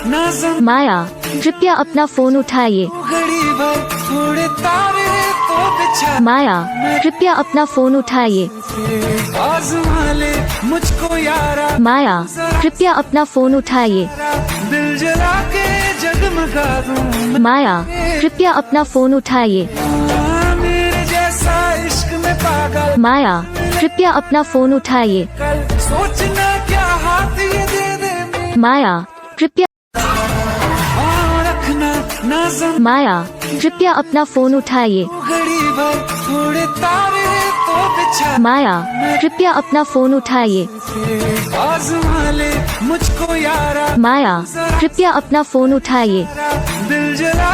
नाज़म माया, कृपया अपना फोन उठाइए। घड़ी भर थोड़े तारे तो बिछा माया, कृपया अपना फोन उठाइए। आज़मा ले मुझको यारा, माया, कृपया अपना फोन उठाइए। दिल जला के जगमगा दूं माया, कृपया अपना फोन उठाइए। मेरे जैसा इश्क में पागल माया, कृपया अपना फोन उठाइए। कल सोचना क्या हाथ ये दे दे मेरे माया, कृपया रखना नाज़म माया, कृपया अपना फोन उठाइए। घड़ी भर थोड़े तारे तो बिछा माया, कृपया अपना फोन उठाइए। आज़मा ले मुझको यारा, माया, कृपया अपना फोन उठाइए। दिल जला